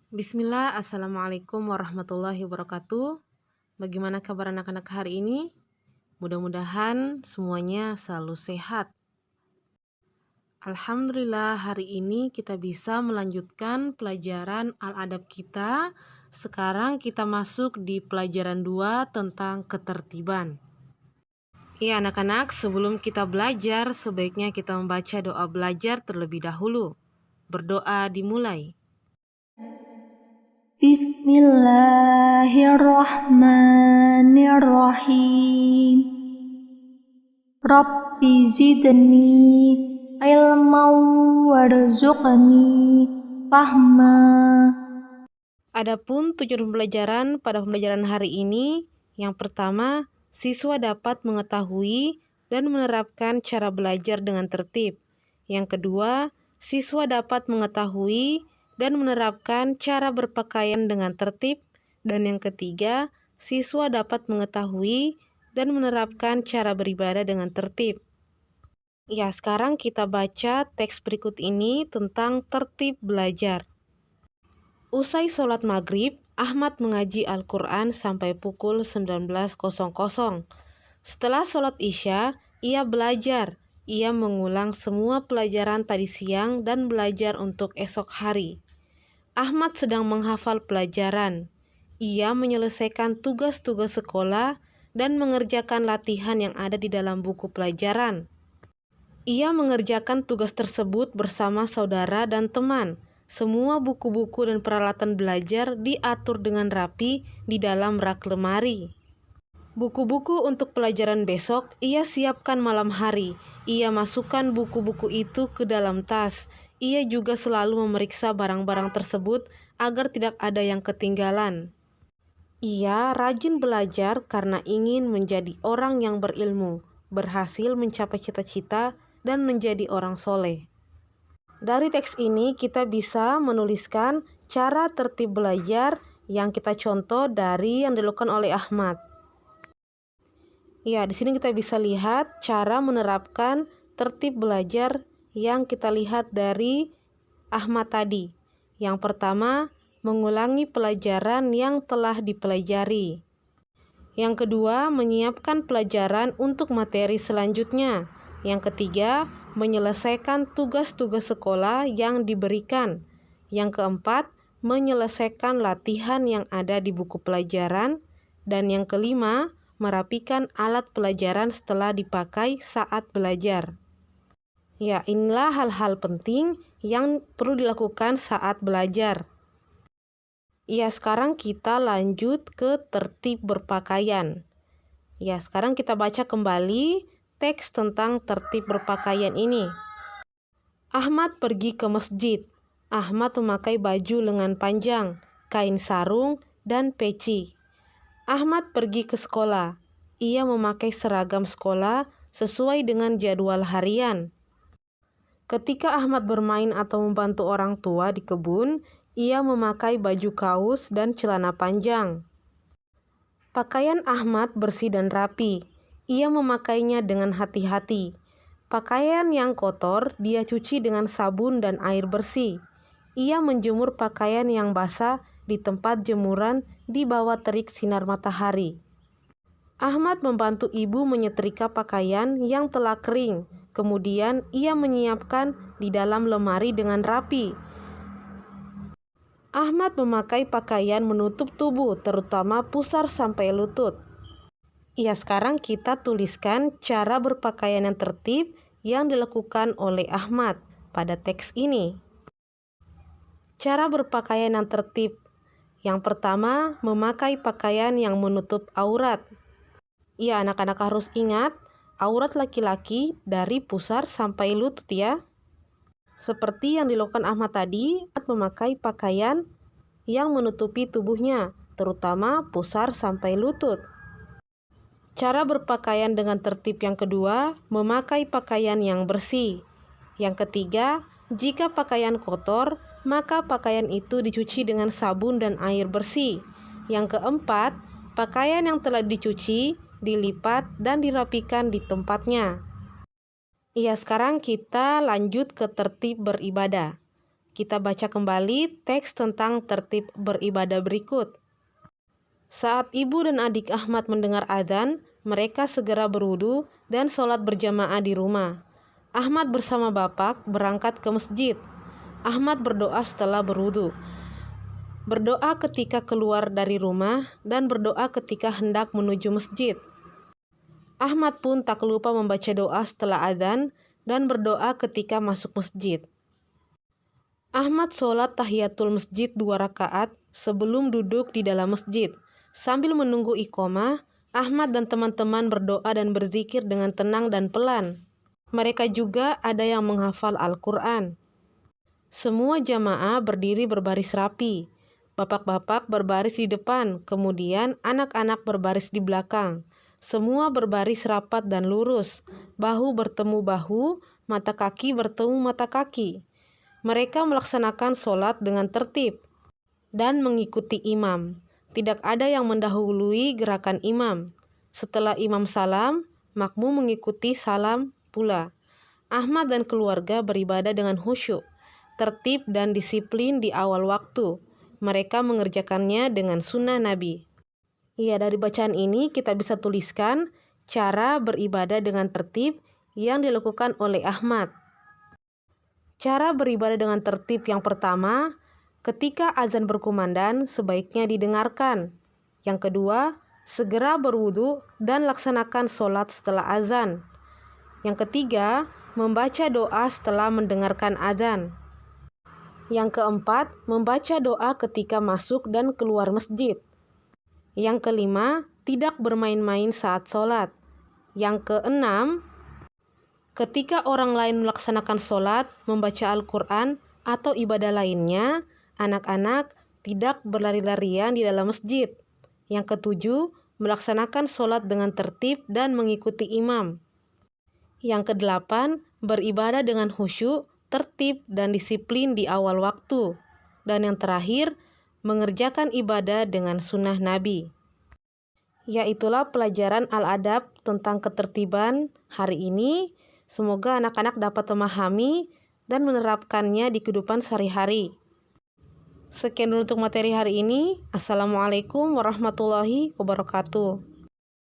Bismillah, Assalamualaikum warahmatullahi wabarakatuh. Bagaimana kabar anak-anak hari ini? Mudah-mudahan semuanya selalu sehat. Alhamdulillah, hari ini kita bisa melanjutkan pelajaran al-adab kita. Sekarang kita masuk di pelajaran 2 tentang ketertiban. Ya anak-anak, sebelum kita belajar, sebaiknya kita membaca doa belajar terlebih dahulu. Berdoa dimulai. Bismillahirrahmanirrahim. Rabbi zidni ilman warzuqni fahma. Adapun tujuan pembelajaran pada pembelajaran hari ini, yang pertama, siswa dapat mengetahui dan menerapkan cara belajar dengan tertib. Yang kedua, siswa dapat mengetahui dan menerapkan cara berpakaian dengan tertib. Dan yang ketiga, siswa dapat mengetahui dan menerapkan cara beribadah dengan tertib. Ya, sekarang kita baca teks berikut ini tentang tertib belajar. Usai sholat maghrib, Ahmad mengaji Al-Quran sampai pukul 19.00. Setelah sholat isya, ia belajar. Ia mengulang semua pelajaran tadi siang dan belajar untuk esok hari. Ahmad sedang menghafal pelajaran. Ia menyelesaikan tugas-tugas sekolah dan mengerjakan latihan yang ada di dalam buku pelajaran. Ia mengerjakan tugas tersebut bersama saudara dan teman. Semua buku-buku dan peralatan belajar diatur dengan rapi di dalam rak lemari. Buku-buku untuk pelajaran besok ia siapkan malam hari. Ia masukkan buku-buku itu ke dalam tas. Ia juga selalu memeriksa barang-barang tersebut agar tidak ada yang ketinggalan. Ia rajin belajar karena ingin menjadi orang yang berilmu, berhasil mencapai cita-cita, dan menjadi orang soleh. Dari teks ini kita bisa menuliskan cara tertib belajar yang kita contoh dari yang dilakukan oleh Ahmad. Ya, di sini kita bisa lihat cara menerapkan tertib belajar yang kita lihat dari Ahmad tadi. Yang pertama, mengulangi pelajaran yang telah dipelajari. Yang kedua, menyiapkan pelajaran untuk materi selanjutnya. Yang ketiga, menyelesaikan tugas-tugas sekolah yang diberikan. Yang keempat, menyelesaikan latihan yang ada di buku pelajaran. Dan yang kelima, merapikan alat pelajaran setelah dipakai saat belajar. Ya, inilah hal-hal penting yang perlu dilakukan saat belajar. Ya, sekarang kita lanjut ke tertib berpakaian. Ya, sekarang kita baca kembali teks tentang tertib berpakaian ini. Ahmad pergi ke masjid. Ahmad memakai baju lengan panjang, kain sarung, dan peci. Ahmad pergi ke sekolah. Ia memakai seragam sekolah sesuai dengan jadwal harian. Ketika Ahmad bermain atau membantu orang tua di kebun, ia memakai baju kaos dan celana panjang. Pakaian Ahmad bersih dan rapi. Ia memakainya dengan hati-hati. Pakaian yang kotor dia cuci dengan sabun dan air bersih. Ia menjemur pakaian yang basah di tempat jemuran di bawah terik sinar matahari. Ahmad membantu ibu menyetrika pakaian yang telah kering. Kemudian ia menyiapkan di dalam lemari dengan rapi. Ahmad memakai pakaian menutup tubuh, terutama pusar sampai lutut. Ya, sekarang kita tuliskan cara berpakaian yang tertib yang dilakukan oleh Ahmad pada teks ini. Cara berpakaian yang tertib. Yang pertama, memakai pakaian yang menutup aurat. Ya, anak-anak harus ingat, aurat laki-laki dari pusar sampai lutut ya. Seperti yang dilakukan Ahmad tadi, Ahmad memakai pakaian yang menutupi tubuhnya, terutama pusar sampai lutut. Cara berpakaian dengan tertib yang kedua, memakai pakaian yang bersih. Yang ketiga, jika pakaian kotor, maka pakaian itu dicuci dengan sabun dan air bersih. Yang keempat, pakaian yang telah dicuci, dilipat dan dirapikan di tempatnya. Iya, sekarang kita lanjut ke tertib beribadah. Kita baca kembali teks tentang tertib beribadah berikut. Saat ibu dan adik Ahmad mendengar azan, mereka segera berwudu dan sholat berjamaah di rumah. Ahmad bersama bapak berangkat ke masjid. Ahmad berdoa setelah berwudu, berdoa ketika keluar dari rumah, dan berdoa ketika hendak menuju masjid. Ahmad pun tak lupa membaca doa setelah azan dan berdoa ketika masuk masjid. Ahmad sholat tahiyatul masjid 2 rakaat sebelum duduk di dalam masjid. Sambil menunggu iqomah, Ahmad dan teman-teman berdoa dan berzikir dengan tenang dan pelan. Mereka juga ada yang menghafal Al-Quran. Semua jamaah berdiri berbaris rapi. Bapak-bapak berbaris di depan, kemudian anak-anak berbaris di belakang. Semua berbaris rapat dan lurus, bahu bertemu bahu, mata kaki bertemu mata kaki. Mereka melaksanakan sholat dengan tertib dan mengikuti imam. Tidak ada yang mendahului gerakan imam. Setelah imam salam, makmum mengikuti salam pula. Ahmad dan keluarga beribadah dengan khusyuk, tertib dan disiplin di awal waktu. Mereka mengerjakannya dengan sunnah Nabi. Iya, dari bacaan ini kita bisa tuliskan cara beribadah dengan tertib yang dilakukan oleh Ahmad. Cara beribadah dengan tertib yang pertama, ketika azan berkumandang sebaiknya didengarkan. Yang kedua, segera berwudu dan laksanakan sholat setelah azan. Yang ketiga, membaca doa setelah mendengarkan azan. Yang keempat, membaca doa ketika masuk dan keluar masjid. Yang kelima, tidak bermain-main saat sholat. Yang keenam, ketika orang lain melaksanakan sholat, membaca Al-Quran, atau ibadah lainnya, anak-anak tidak berlari-larian di dalam masjid. Yang ketujuh, melaksanakan sholat dengan tertib dan mengikuti imam. Yang kedelapan, beribadah dengan khusyuk, tertib, dan disiplin di awal waktu. Dan yang terakhir, mengerjakan ibadah dengan sunnah Nabi. Yaitulah pelajaran Al-Adab tentang ketertiban hari ini. Semoga anak-anak dapat memahami dan menerapkannya di kehidupan sehari-hari. Sekian dulu untuk materi hari ini. Assalamualaikum warahmatullahi wabarakatuh.